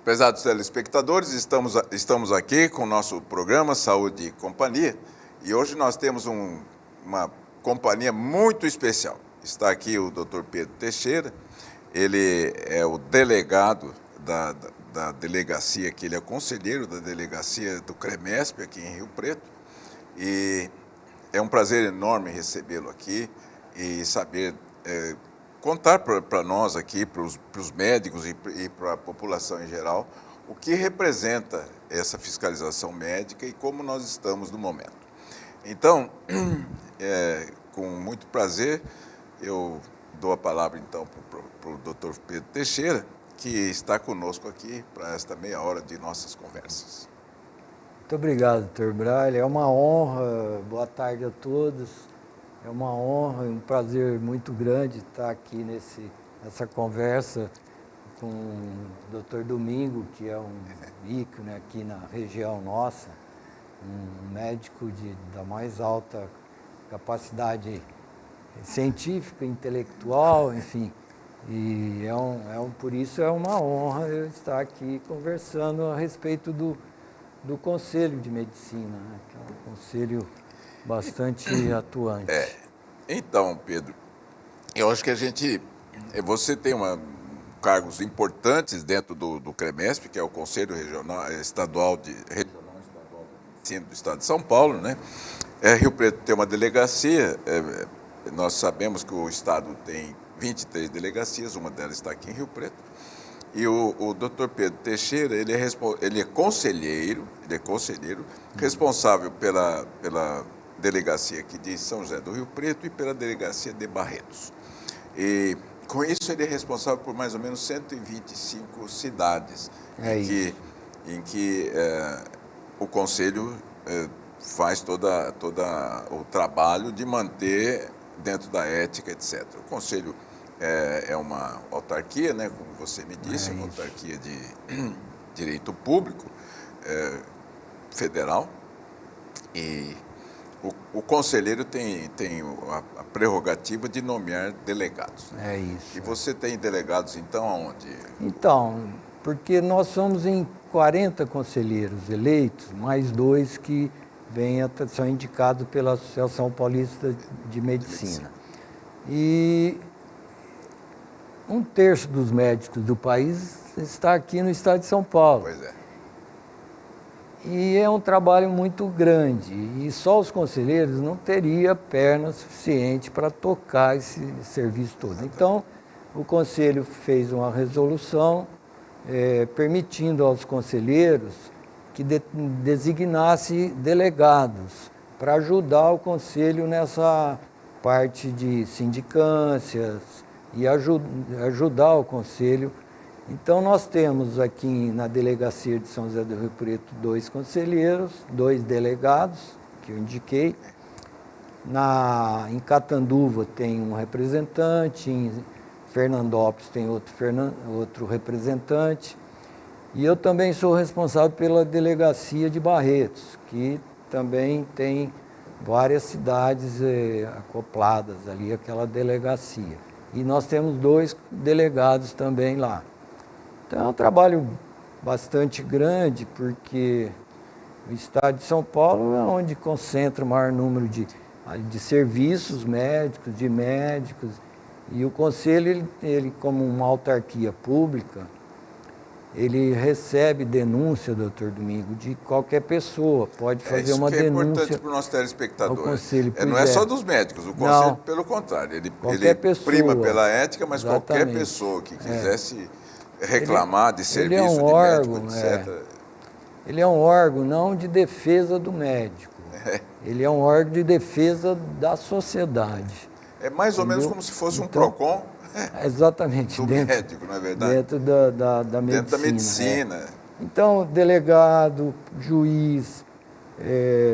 Prezados telespectadores, estamos aqui com o nosso programa Saúde e Companhia e hoje nós temos uma companhia muito especial. Está aqui o Dr. Pedro Teixeira, ele é o delegado da delegacia, que ele é conselheiro da delegacia do CREMESP aqui em Rio Preto, e é um prazer enorme recebê-lo aqui e saber contar para nós aqui, para os médicos e para a população em geral, o que representa essa fiscalização médica e como nós estamos no momento. Então, com muito prazer, eu dou a palavra então para o Dr. Pedro Teixeira, que está conosco aqui para esta meia hora de nossas conversas. Muito obrigado, Dr. Braille. É uma honra, boa tarde a todos. É uma honra e um prazer muito grande estar aqui nessa conversa com o Dr. Domingo, que é um ícone aqui na região nossa, um médico da mais alta capacidade científica, intelectual, enfim. E por isso é uma honra eu estar aqui conversando a respeito do Conselho de Medicina, né? Que é um conselho bastante atuante. Então, Pedro, eu acho que você tem cargos importantes dentro do CREMESP, que é o Conselho Regional Estadual de Medicina do Estado de São Paulo, né? Rio Preto tem uma delegacia, nós sabemos que o Estado tem 23 delegacias, uma delas está aqui em Rio Preto, e o Dr. Pedro Teixeira, ele é conselheiro, responsável pela delegacia aqui de São José do Rio Preto e pela delegacia de Barretos. E com isso ele é responsável por mais ou menos 125 cidades em que o Conselho faz todo o trabalho de manter dentro da ética, etc. O Conselho é uma autarquia, né, como você me disse, uma autarquia de direito público federal, e o conselheiro tem a prerrogativa de nomear delegados. É isso. E você tem delegados, então, aonde? Então, porque nós somos em 40 conselheiros eleitos, mais 2 que são indicados pela Associação Paulista de Medicina. E 1/3 dos médicos do país está aqui no estado de São Paulo. Pois é. E é um trabalho muito grande, e só os conselheiros não teriam perna suficiente para tocar esse serviço todo. Então, o Conselho fez uma resolução permitindo aos conselheiros que designasse delegados para ajudar o Conselho nessa parte de sindicâncias e ajudar o Conselho. Então, nós temos aqui na delegacia de São José do Rio Preto 2 conselheiros, 2 delegados, que eu indiquei. Em Catanduva tem um representante, em Fernandópolis tem outro representante. E eu também sou responsável pela delegacia de Barretos, que também tem várias cidades acopladas ali àquela delegacia. E nós temos 2 delegados também lá. Então é um trabalho bastante grande, porque o estado de São Paulo é onde concentra o maior número de serviços médicos, de médicos, e o Conselho, ele como uma autarquia pública, ele recebe denúncia, doutor Domingo, de qualquer pessoa, pode fazer uma denúncia. Isso é importante para o nosso telespectador. Conselho, não é só dos médicos, o Conselho, não, pelo contrário, ele prima pela ética, mas exatamente, qualquer pessoa que quisesse reclamar de serviço, de médico, etc. Ele é um órgão não de defesa do médico, ele é um órgão de defesa da sociedade. É mais ou menos como se fosse um PROCON. Exatamente. Do médico, não é verdade? Dentro da medicina. Dentro da medicina. Então, delegado, juiz,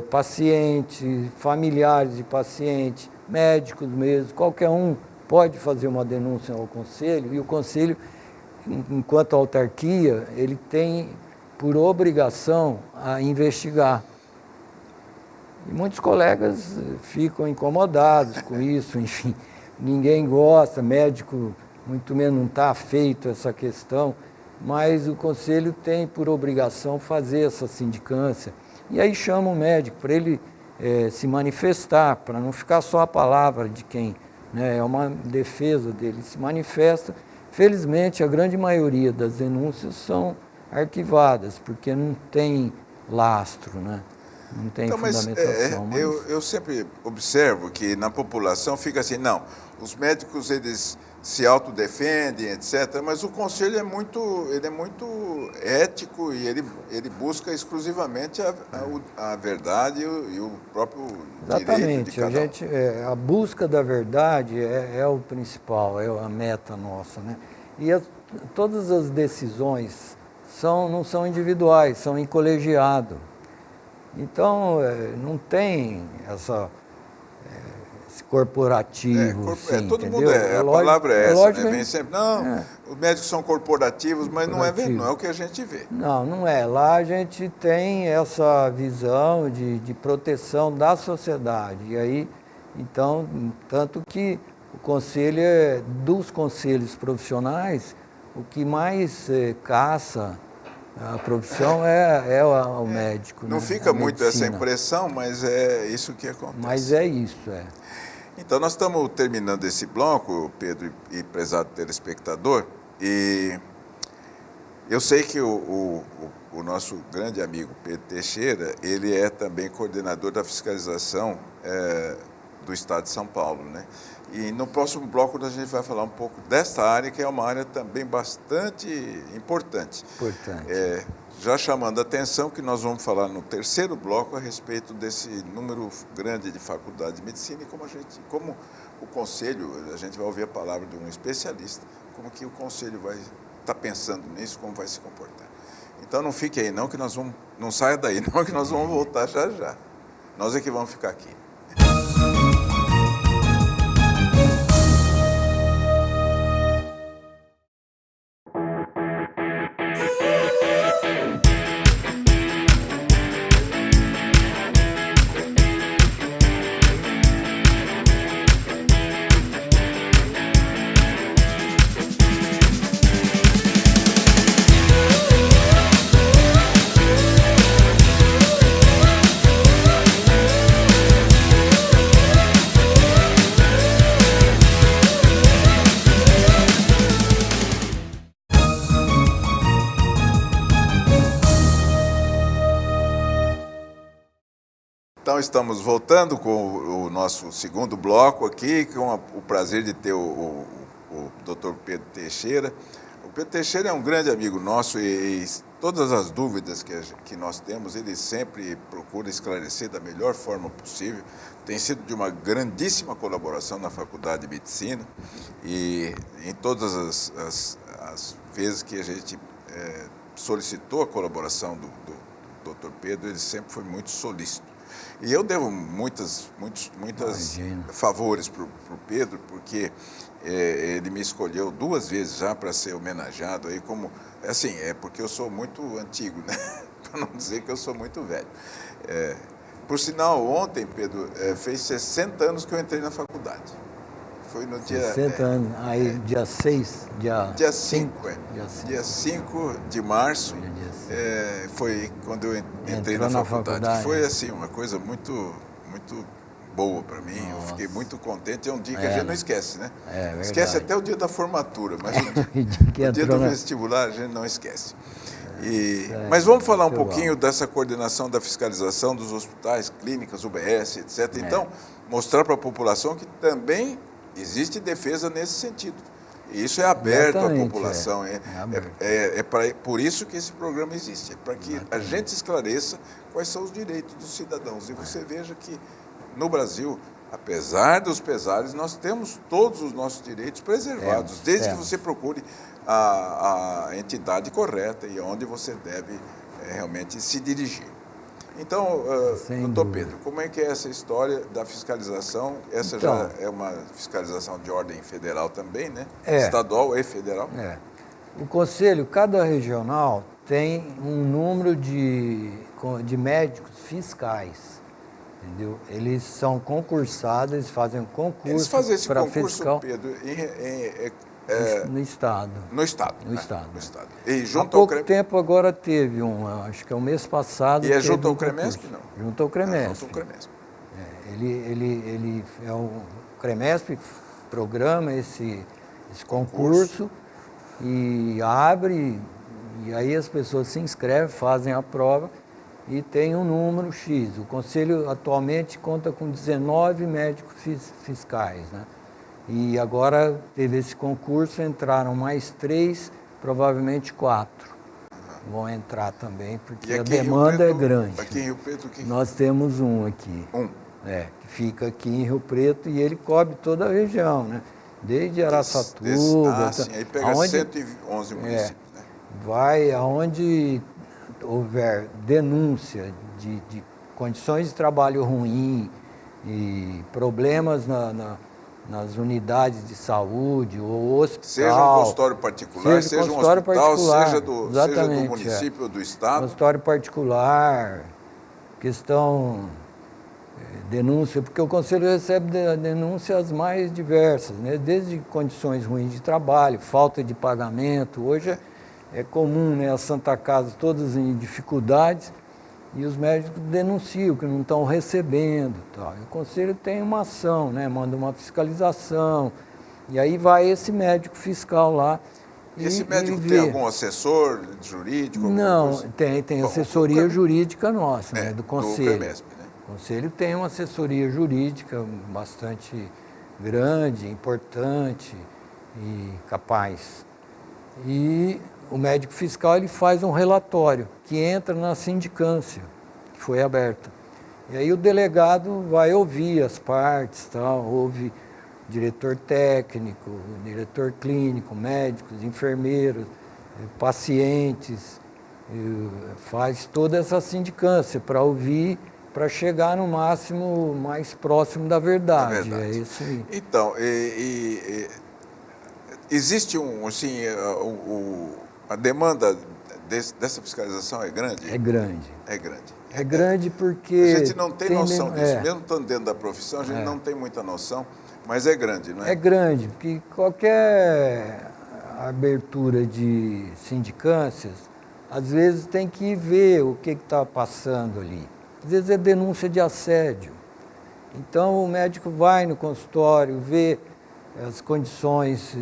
paciente, familiares de paciente, médicos mesmo, qualquer um pode fazer uma denúncia ao Conselho, e o Conselho, enquanto autarquia, ele tem por obrigação a investigar. E muitos colegas ficam incomodados com isso, enfim, ninguém gosta, médico muito menos não está afeito a essa questão, mas o conselho tem por obrigação fazer essa sindicância. E aí chama o médico para ele se manifestar, para não ficar só a palavra de quem, né, é uma defesa dele, se manifesta. Felizmente, a grande maioria das denúncias são arquivadas, porque não tem lastro, né? Não tem então, fundamentação. Mas eu sempre observo que na população fica assim, não, os médicos eles se autodefendem, etc., mas o conselho é muito ético e ele busca exclusivamente a verdade e o próprio direito de cada um. A busca da verdade é o principal, é a meta nossa, né? E todas as decisões não são individuais, são em colegiado. Então, não tem esse corporativo. Sim, todo entendeu? mundo a palavra é essa, lógico, né? Vem sempre, não, os médicos são corporativos, mas não é o que a gente vê. Não é. Lá a gente tem essa visão de proteção da sociedade. E aí, então, tanto que o conselho dos conselhos profissionais, o que mais caça a profissão é o médico. Não, né? Fica muito essa impressão, mas é isso que acontece. Mas é isso, Então, nós estamos terminando esse bloco, Pedro e prezado telespectador, e eu sei que o nosso grande amigo Pedro Teixeira, ele é também coordenador da fiscalização do Estado de São Paulo, né? E no próximo bloco a gente vai falar um pouco desta área, que é uma área também bastante importante. Já chamando a atenção que nós vamos falar no terceiro bloco a respeito desse número grande de faculdade de medicina e como o conselho, a gente vai ouvir a palavra de um especialista, como que o conselho vai estar pensando nisso, como vai se comportar. Então não fique aí não, que nós vamos, não saia daí não, que nós vamos voltar já já. Nós é que vamos ficar aqui. Então, estamos voltando com o nosso segundo bloco aqui, com o prazer de ter o Dr. Pedro Teixeira. O Pedro Teixeira é um grande amigo nosso e todas as dúvidas que nós temos, ele sempre procura esclarecer da melhor forma possível. Tem sido de uma grandíssima colaboração na Faculdade de Medicina e em todas as vezes que a gente solicitou a colaboração do Dr. Pedro, ele sempre foi muito solícito. E eu devo muitos favores para o Pedro, porque ele me escolheu 2 vezes já para ser homenageado, aí como, assim, porque eu sou muito antigo, né? Para não dizer que eu sou muito velho. Por sinal, ontem, Pedro, fez 60 anos que eu entrei na faculdade. Foi no dia... 60 anos, aí dia 6, dia 5, dia 5 de março, foi quando eu entrei na faculdade. Foi assim, uma coisa muito, muito boa para mim. Nossa. Eu fiquei muito contente. É um dia que a gente não esquece, né? Esquece até o dia da formatura, mas o dia do vestibular a gente não esquece. Mas vamos falar um pouquinho dessa coordenação da fiscalização dos hospitais, clínicas, UBS, etc. Então, mostrar para a população que também existe defesa nesse sentido. E isso é aberto à população. Por isso que esse programa existe, para que a gente esclareça quais são os direitos dos cidadãos. E você veja que no Brasil, apesar dos pesares, nós temos todos os nossos direitos preservados, desde que você procure a entidade correta e onde você deve realmente se dirigir. Então, doutor Pedro, como é que é essa história da fiscalização? Essa já é uma fiscalização de ordem federal também, né? Estadual e federal? O Conselho, cada regional tem um número de médicos fiscais, entendeu? Eles são concursados, eles fazem um concurso. Eles fazem esse concurso, fiscal. Pedro, no Estado. No Estado. No Estado. No Estado. E Há junto ao pouco CREMESP? tempo agora teve acho que é o mês passado. E é teve junto ao um concurso. CREMESP, não? Junto ao CREMESP. Junto ao CREMESP. Ele é o CREMESP programa esse concurso e abre, e aí as pessoas se inscrevem, fazem a prova e tem um número X. O Conselho atualmente conta com 19 médicos fiscais, né? E agora teve esse concurso, entraram mais 3, provavelmente 4. Vão entrar também, porque a demanda é grande. Aqui em Rio Preto, nós temos um aqui. Que fica aqui em Rio Preto e ele cobre toda a região, né? Desde Araçatuba. Sim, aí pega 111 municípios, né? Vai aonde houver denúncia de condições de trabalho ruim e problemas nas unidades de saúde ou hospital. Seja um consultório particular, seja um hospital, seja do município ou do estado. Consultório particular, questão denúncia, porque o Conselho recebe denúncias mais diversas, né? Desde condições ruins de trabalho, falta de pagamento. Hoje é comum, né? A Santa Casa todas em dificuldades e os médicos denunciam que não estão recebendo. Tal. E o Conselho tem uma ação, né? Manda uma fiscalização e aí vai esse médico fiscal lá. E esse médico tem algum assessor jurídico? Não, tem assessoria jurídica nossa, né? Do Conselho. Do CREMESP, né? O Conselho tem uma assessoria jurídica bastante grande, importante e capaz. E o médico fiscal ele faz um relatório que entra na sindicância, que foi aberta. E aí o delegado vai ouvir as partes, tal, ouve diretor técnico, diretor clínico, médicos, enfermeiros, pacientes, faz toda essa sindicância para ouvir, para chegar no máximo mais próximo da verdade. É isso aí. Então, existe a demanda dessa fiscalização é grande? É grande. É grande. É grande porque... A gente não tem noção disso. Mesmo estando dentro da profissão, a gente não tem muita noção, mas é grande, não é? É grande, porque qualquer abertura de sindicâncias, às vezes tem que ver o que está passando ali. Às vezes é denúncia de assédio. Então o médico vai no consultório, vê as condições,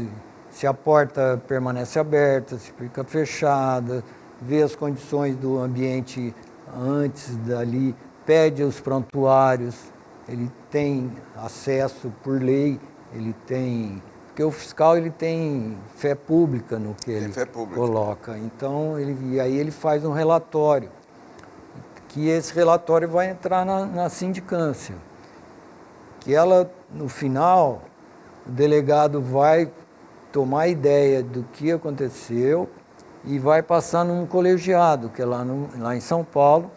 se a porta permanece aberta, se fica fechada, vê as condições do ambiente antes dali, pede os prontuários, ele tem acesso por lei, ele tem... Porque o fiscal ele tem fé pública no que ele coloca. Então, aí ele faz um relatório, que esse relatório vai entrar na sindicância. Que ela, no final, o delegado vai tomar ideia do que aconteceu e vai passar num colegiado, que é lá em São Paulo,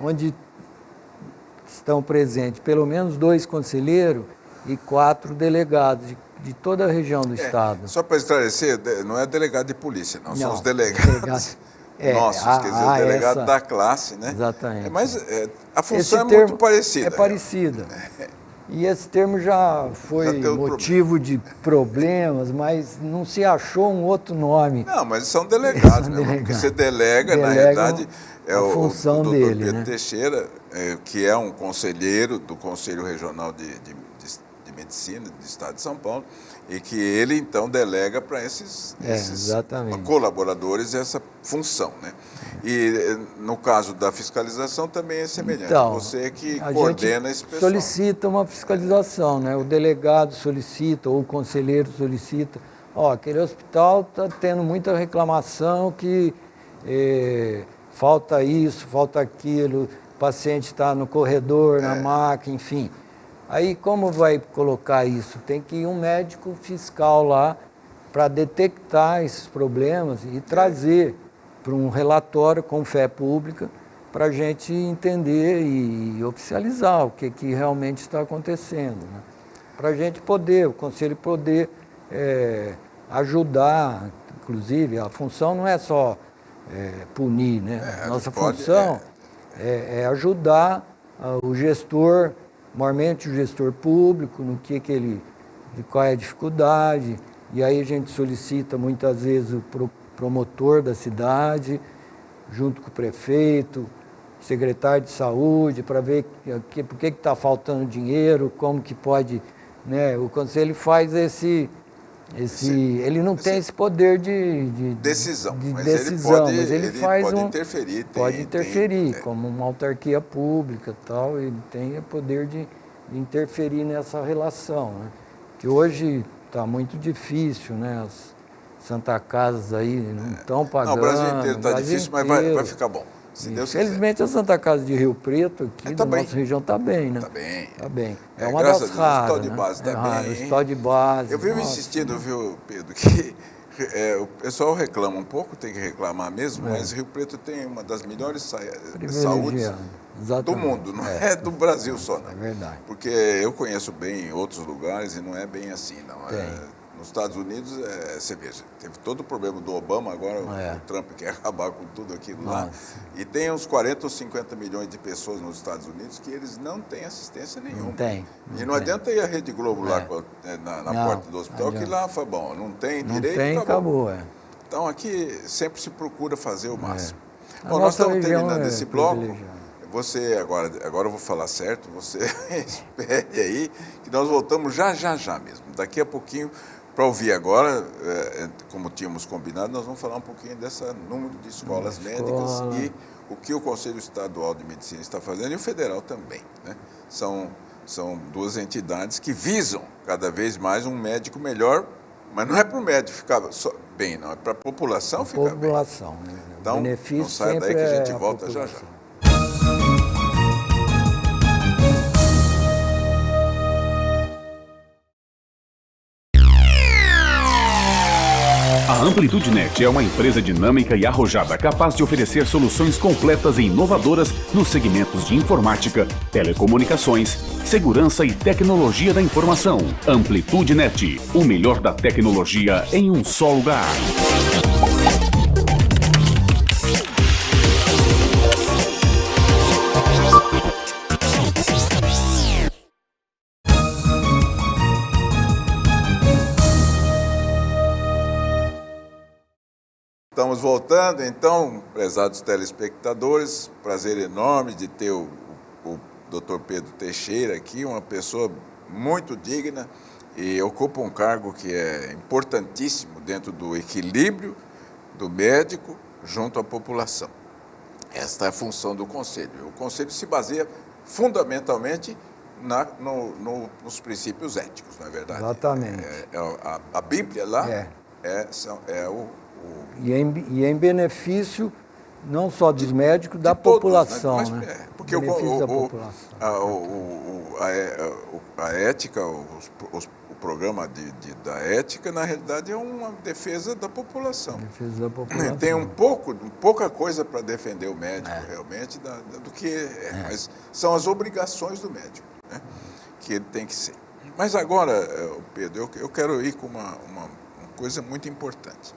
onde estão presentes pelo menos 2 conselheiros e 4 delegados de toda a região do estado. Só para esclarecer, não é delegado de polícia, não são os delegados nossos, quer dizer, o delegado da classe, né? Exatamente. Mas a função é muito parecida. É parecida. E esse termo já foi motivo de problemas, mas não se achou um outro nome. Não, mas são delegados, né? Porque você delega, na realidade, é o doutor Pedro Teixeira, que é um conselheiro do Conselho Regional de Medicina do Estado de São Paulo, e que ele, então, delega para esses colaboradores essa função, né? E no caso da fiscalização também é semelhante. Então, você que coordena esse pessoal. Solicita uma fiscalização, né? O delegado solicita, ou o conselheiro solicita. Aquele hospital está tendo muita reclamação que falta isso, falta aquilo, o paciente está no corredor, na maca, enfim. Aí como vai colocar isso? Tem que ir um médico fiscal lá para detectar esses problemas e trazer para um relatório com fé pública para a gente entender e oficializar o que realmente está acontecendo. Né? Para a gente poder, o Conselho poder ajudar, inclusive, a função não é só punir, né? Nossa função é ajudar o gestor, normalmente o gestor público, no que ele, qual é a dificuldade, E aí a gente solicita muitas vezes o promotor da cidade, junto com o prefeito, secretário de saúde, para ver por que está faltando dinheiro, como que pode, né? O conselho faz ele não tem esse poder de decisão, mas ele pode interferir. Pode interferir, como uma autarquia pública e tal, ele tem o poder de interferir nessa relação, né? Que hoje está muito difícil, né? As Santa Casas aí não estão pagando. Não, o Brasil inteiro está difícil, mas vai ficar bom. Infelizmente, a Santa Casa de Rio Preto, aqui na nossa região, está bem, né? Está bem. Está bem. É uma das raras. O hospital de base está bem. O hospital de base. Eu vivo insistindo, viu, Pedro, que o pessoal reclama um pouco, tem que reclamar mesmo, mas Rio Preto tem uma das melhores saúdes do mundo, não é do Brasil só, não. É verdade. Porque eu conheço bem outros lugares e não é bem assim, não. Nos Estados Unidos, você veja, teve todo o problema do Obama, agora o Trump quer acabar com tudo aquilo lá. E tem uns 40 ou 50 milhões de pessoas nos Estados Unidos que eles não têm assistência nenhuma. Não adianta ir a Rede Globo lá na porta do hospital, que lá foi bom, não tem direito, acabou. Então aqui sempre se procura fazer o máximo. Bom, nós estamos terminando esse bloco. Você, agora eu vou falar certo, você espere aí, que nós voltamos já mesmo. Daqui a pouquinho, para ouvir agora, como tínhamos combinado, nós vamos falar um pouquinho desse número de escolas médicas e o que o Conselho Estadual de Medicina está fazendo e o federal também, né? São duas entidades que visam cada vez mais um médico melhor, mas não é para o médico ficar bem, não, é para a população ficar bem. População, né? Então, não saia daí que a gente volta já. A AmplitudeNet é uma empresa dinâmica e arrojada capaz de oferecer soluções completas e inovadoras nos segmentos de informática, telecomunicações, segurança e tecnologia da informação. AmplitudeNet, o melhor da tecnologia em um só lugar. Estamos voltando, então, prezados telespectadores, prazer enorme de ter o Dr. Pedro Teixeira aqui, uma pessoa muito digna e ocupa um cargo que é importantíssimo dentro do equilíbrio do médico junto à população. Esta é a função do Conselho. O Conselho se baseia fundamentalmente nos princípios éticos, não é verdade? Exatamente. A Bíblia lá E em benefício não só dos médicos, da população. Mas, né? Porque a ética, o programa da ética, na realidade, é uma defesa da população. Defesa da população. Tem pouca coisa para defender o médico, realmente, do que mas são as obrigações do médico, né, que ele tem que ser. Mas agora, Pedro, eu quero ir com uma coisa muito importante.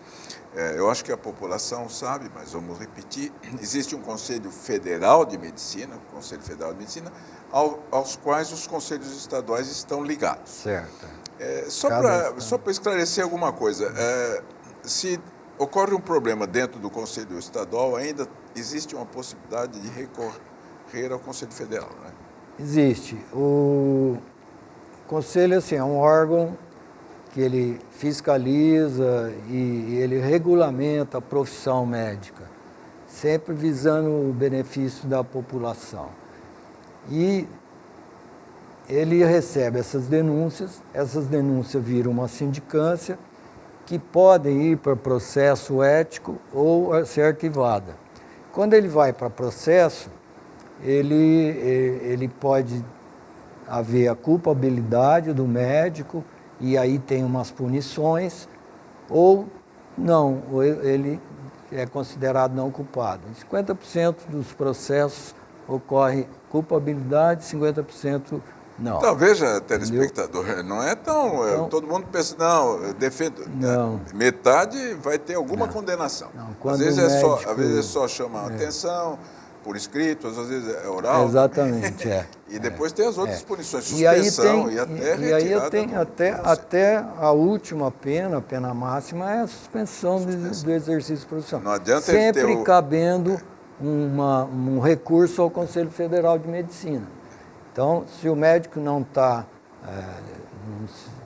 Eu acho que a população sabe, mas vamos repetir, existe um Conselho Federal de Medicina, aos quais os conselhos estaduais estão ligados. Certo. Só para esclarecer alguma coisa, se ocorre um problema dentro do Conselho Estadual, ainda existe uma possibilidade de recorrer ao Conselho Federal, né? Existe. O Conselho assim, é um órgão que ele fiscaliza e ele regulamenta a profissão médica, sempre visando o benefício da população. E ele recebe essas denúncias viram uma sindicância que podem ir para processo ético ou ser arquivada. Quando ele vai para processo, ele pode haver a culpabilidade do médico, e aí tem umas punições, ou não, ou ele é considerado não culpado. Em 50% dos processos ocorre culpabilidade, 50% não. Então, veja, telespectador, não é tão... Então, todo mundo pensa, não, eu defendo... Não. Metade vai ter alguma condenação. Não, às vezes é só chamar atenção, por escrito, às vezes é oral. Exatamente, E depois tem as outras punições, E aí suspensão tem, e até e aí retirada tem do até a última pena, a pena máxima, é a suspensão do exercício profissional. Não adianta ele ter sempre cabendo um recurso ao Conselho Federal de Medicina. Então, se o médico não está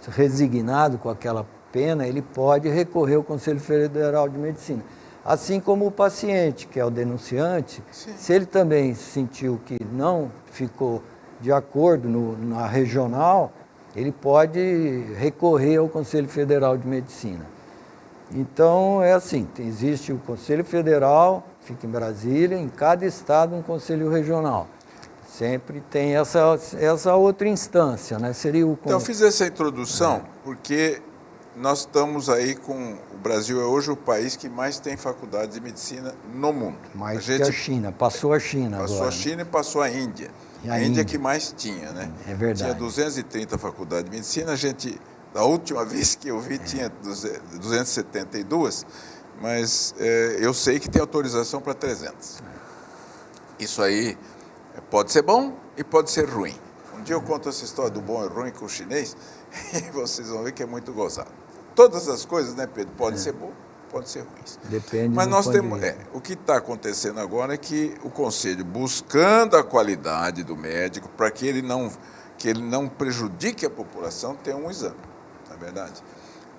resignado com aquela pena, ele pode recorrer ao Conselho Federal de Medicina. Assim como o paciente, que é o denunciante, se ele também sentiu que não ficou de acordo na regional, ele pode recorrer ao Conselho Federal de Medicina. Então, é assim, existe o Conselho Federal, fica em Brasília, em cada estado um Conselho Regional. Sempre tem essa outra instância, né? Seria o... Então, eu fiz essa introdução porque nós estamos aí com... O Brasil é hoje o país que mais tem faculdades de medicina no mundo. Mais que a China, passou a China agora. Passou a China e passou a Índia. A Índia que mais tinha, né? É verdade. Tinha 230 faculdades de medicina, a gente, da última vez que eu vi, tinha 272, mas eu sei que tem autorização para 300. Isso aí pode ser bom e pode ser ruim. Um dia eu conto essa história do bom e ruim com o chinês e vocês vão ver que é muito gozado. Todas as coisas, né, Pedro, podem ser boas, podem ser ruins. Depende. Mas nós temos, o que está acontecendo agora é que o Conselho, buscando a qualidade do médico, para que ele não prejudique a população, tem um exame, na verdade.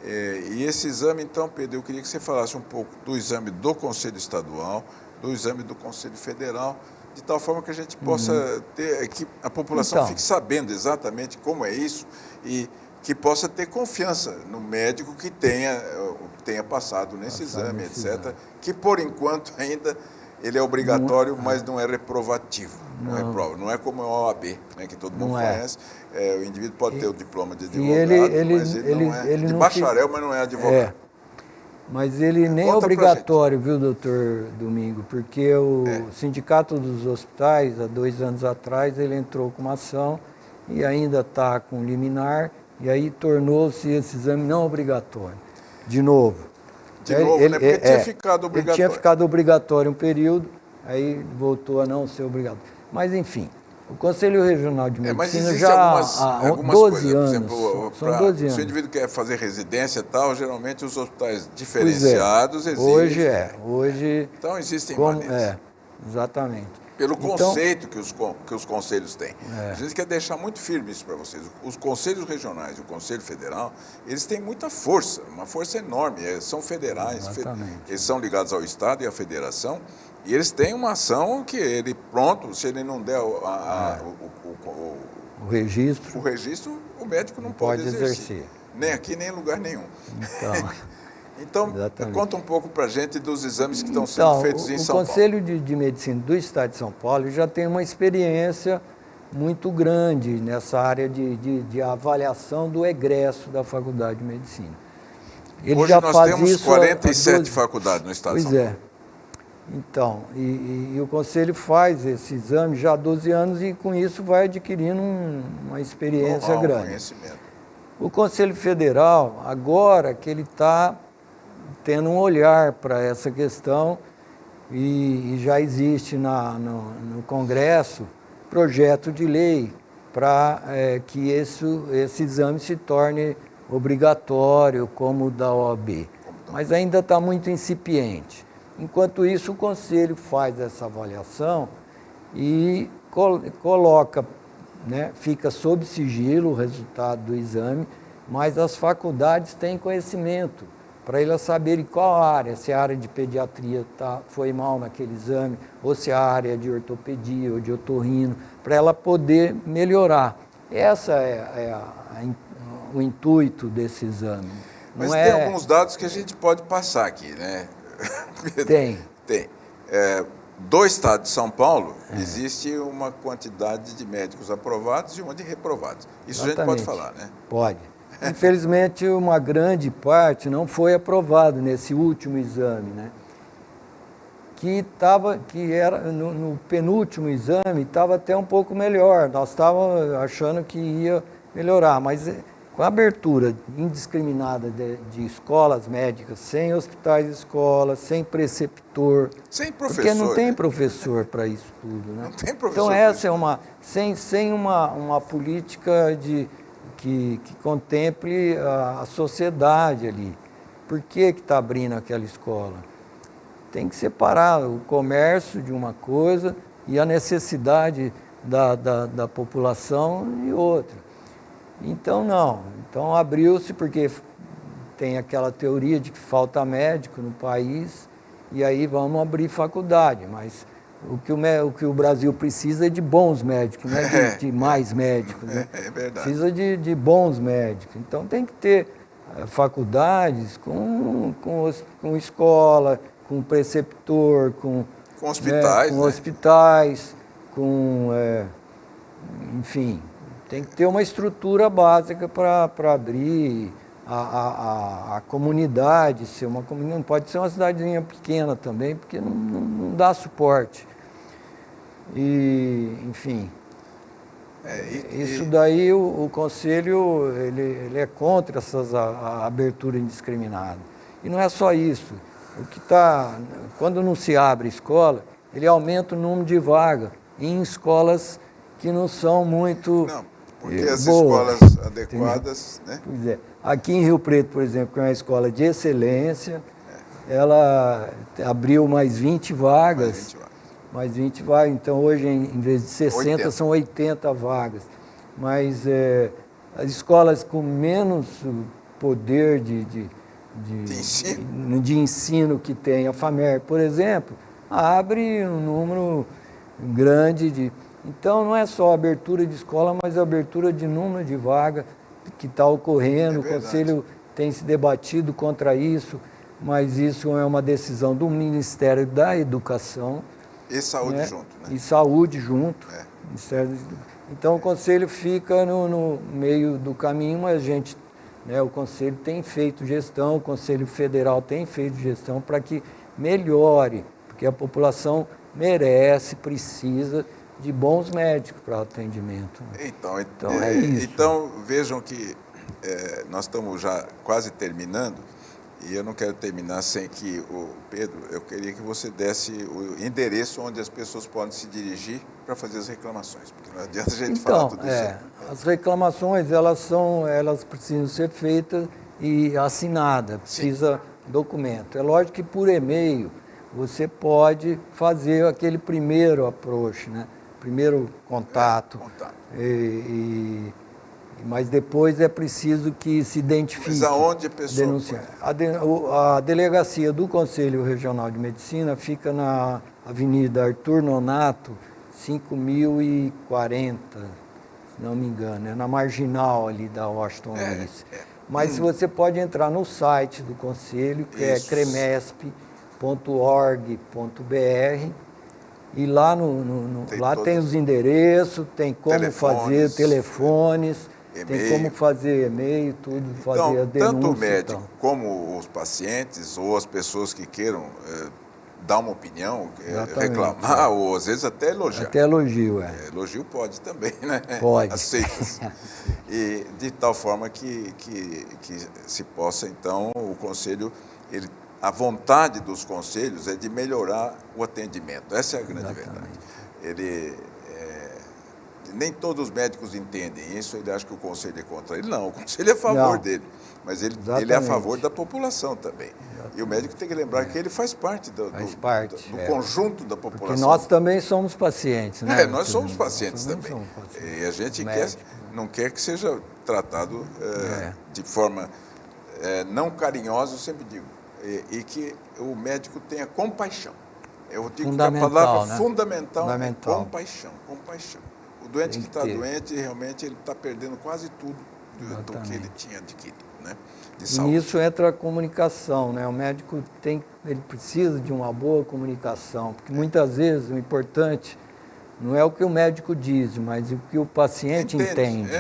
E esse exame, então, Pedro, eu queria que você falasse um pouco do exame do Conselho Estadual, do exame do Conselho Federal, de tal forma que a gente possa ter, que a população fique sabendo exatamente como é isso e que possa ter confiança no médico que tenha passado nesse exame, etc., que por enquanto ainda ele é obrigatório, mas não é reprovativo, não é como a OAB, né, que todo mundo conhece, o indivíduo pode ter o diploma de advogado, mas ele não é de bacharel, mas não é advogado. Mas ele nem é obrigatório, viu, doutor Domingo, porque o Sindicato dos Hospitais, há 2 anos atrás, ele entrou com uma ação e ainda está com liminar, e aí tornou-se esse exame não obrigatório. De novo. De novo, né? Porque tinha ficado obrigatório. Ele tinha ficado obrigatório um período, aí voltou a não ser obrigatório. Mas, enfim, o Conselho Regional de Medicina já há 12 anos. Por exemplo, são 12 anos. Se o indivíduo quer fazer residência e tal, geralmente os hospitais diferenciados exigem. Hoje... Então, existem maneiras. Exatamente. Pelo conceito que os conselhos têm. A gente quer deixar muito firme isso para vocês. Os conselhos regionais e o Conselho Federal, eles têm muita força, uma força enorme. São federais, eles são ligados ao Estado e à Federação, e eles têm uma ação que ele, pronto, se ele não der o registro, o médico não pode exercer. Nem aqui, nem em lugar nenhum. Então, conta um pouco para a gente dos exames que estão sendo feitos em São Paulo. O Conselho de Medicina do Estado de São Paulo já tem uma experiência muito grande nessa área de avaliação do egresso da Faculdade de Medicina. Hoje nós temos 47 faculdades no Estado de São Paulo. Então, e o Conselho faz esse exame já há 12 anos e com isso vai adquirindo uma experiência grande. Conhecimento. O Conselho Federal, agora que ele está tendo um olhar para essa questão e já existe no Congresso projeto de lei para que esse exame se torne obrigatório como o da OAB. Mas ainda está muito incipiente. Enquanto isso, o Conselho faz essa avaliação e coloca, né, fica sob sigilo o resultado do exame, mas as faculdades têm conhecimento para elas saberem qual área, se a área de pediatria foi mal naquele exame, ou se a área de ortopedia ou de otorrino, para ela poder melhorar. Essa é o intuito desse exame. Mas tem alguns dados que a gente pode passar aqui, né? Tem. Do estado de São Paulo, existe uma quantidade de médicos aprovados e uma de reprovados. Isso exatamente. A gente pode falar, né? Pode. Infelizmente, uma grande parte não foi aprovado nesse último exame, né? Que era no penúltimo exame, estava até um pouco melhor. Nós estávamos achando que ia melhorar, mas com a abertura indiscriminada de escolas médicas, sem hospitais escolas, sem preceptor. Sem professor. Porque não tem né? professor para isso tudo. Né? Não tem professor. Então essa é uma... Sem uma política que contemple a sociedade ali. Por que está abrindo aquela escola? Tem que separar o comércio de uma coisa e a necessidade da população de outra. Então, não. Então, abriu-se porque tem aquela teoria de que falta médico no país e aí vamos abrir faculdade. Mas o que o Brasil precisa é de bons médicos, não é de mais médicos. Né? É verdade. Precisa de bons médicos. Então, tem que ter faculdades com escola, com preceptor, com hospitais, com né? hospitais, enfim, tem que ter uma estrutura básica para abrir a comunidade, ser uma comunidade, não pode ser uma cidadezinha pequena também, porque não dá suporte. E, enfim, isso daí o Conselho ele é contra a abertura indiscriminada. E não é só isso. Quando não se abre escola, ele aumenta o número de vagas em escolas que não são muito porque as boas, escolas adequadas, né? Pois é. Aqui em Rio Preto, por exemplo, que é uma escola de excelência, ela abriu mais 20 vagas. Mais 20 vagas. Então, hoje, em vez de 60, 80. São 80 vagas. Mas as escolas com menos poder de ensino que tem, a FAMER, por exemplo, abre um número grande de... Então, não é só a abertura de escola, mas a abertura de número de vaga que está ocorrendo. O Conselho tem se debatido contra isso, mas isso é uma decisão do Ministério da Educação. E saúde junto, né? E saúde junto. Então, o Conselho fica no meio do caminho, mas o Conselho tem feito gestão, o Conselho Federal tem feito gestão para que melhore, porque a população merece, precisa de bons médicos para atendimento. Então é isso. Então, vejam que nós estamos já quase terminando, e eu não quero terminar sem que Pedro, eu queria que você desse o endereço onde as pessoas podem se dirigir para fazer as reclamações, porque não adianta a gente falar tudo isso. As reclamações, elas precisam ser feitas e assinadas, precisa documento. É lógico que por e-mail você pode fazer aquele primeiro approach, né? Primeiro contato. Mas depois é preciso que se identifique. Mas aonde a pessoa denunciar. A delegacia do Conselho Regional de Medicina fica na Avenida Arthur Nonato, 5040, se não me engano, é na marginal ali da Washington Luiz. Mas você pode entrar no site do Conselho, que é cremesp.org.br, e lá, lá tem os endereços, tem como fazer telefones, tem como fazer e-mail, tudo, fazer a denúncia. Tanto o médico como os pacientes ou as pessoas que queiram dar uma opinião, reclamar ou às vezes até elogiar. Até elogio, elogio pode também, né? Pode. Aceita-se. E de tal forma que se possa, então, o Conselho, a vontade dos conselhos é de melhorar o atendimento. Essa é a grande verdade. Nem todos os médicos entendem isso, ele acha que o Conselho é contra ele. Não, o Conselho é a favor dele, mas ele é a favor da população também. E o médico tem que lembrar que ele faz parte do conjunto da população. Porque nós também somos pacientes, né? Nós somos pacientes também. E a gente não quer que seja tratado de forma não carinhosa, eu sempre digo, e que o médico tenha compaixão. Eu digo que a palavra fundamental é compaixão. O doente que está doente, realmente, ele está perdendo quase tudo do que ele tinha adquirido, né? De saúde. E nisso entra a comunicação, né? O médico ele precisa de uma boa comunicação, porque muitas vezes o importante não é o que o médico diz, mas o que o paciente entende.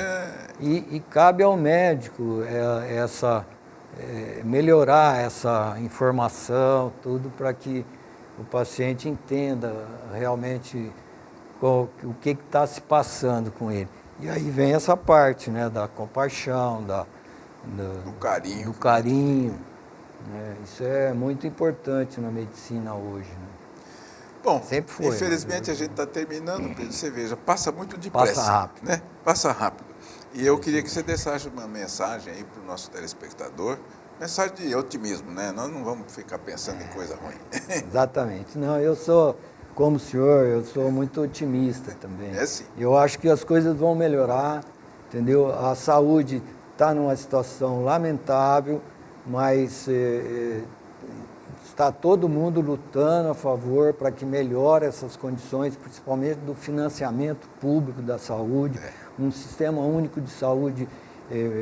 E cabe ao médico melhorar essa informação, tudo, para que o paciente entenda realmente o que está se passando com ele. E aí vem essa parte, né, da compaixão, Do carinho. do carinho. Né? Isso é muito importante na medicina hoje. Né? Bom, Sempre foi, infelizmente a gente está terminando, Pedro, você veja, passa muito depressa. Passa rápido. Né? Passa rápido. E eu queria que você deixasse uma mensagem aí para o nosso telespectador, mensagem de otimismo, né? Nós não vamos ficar pensando em coisa ruim. Exatamente. Não, eu sou, como o senhor, eu sou muito otimista também. É sim. Eu acho que as coisas vão melhorar, entendeu? A saúde está numa situação lamentável, mas está todo mundo lutando a favor para que melhore essas condições, principalmente do financiamento público da saúde, um sistema único de saúde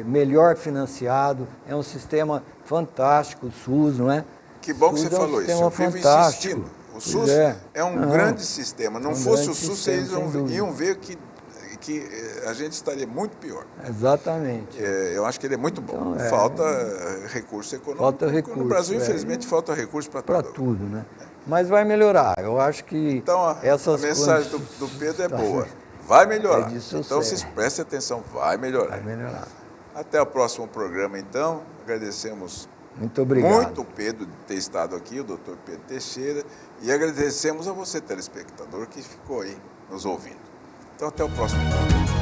melhor financiado, é um sistema fantástico, o SUS, não é? Que bom que SUS você é um falou isso, sistema eu vivo fantástico. insistindo. O Pois SUS é um grande sistema, não um fosse grande o SUS, sistema, vocês sem dúvida. iam ver que a gente estaria muito pior. Exatamente. Eu acho que ele é muito bom. Então, Falta recurso econômico. Falta recurso, No Brasil, infelizmente, falta recurso para Para tudo. tudo, né? Mas vai melhorar. Eu acho que Então, a essas mensagem condições- do Pedro é boa. Vai melhorar. É disso eu Então, sei. vocês prestem atenção, vai melhorar. Vai melhorar. Até o próximo programa, então. Agradecemos Muito obrigado. muito o Pedro de ter estado aqui, o doutor Pedro Teixeira, e agradecemos a você, telespectador, que ficou aí nos ouvindo. Então, até o próximo programa.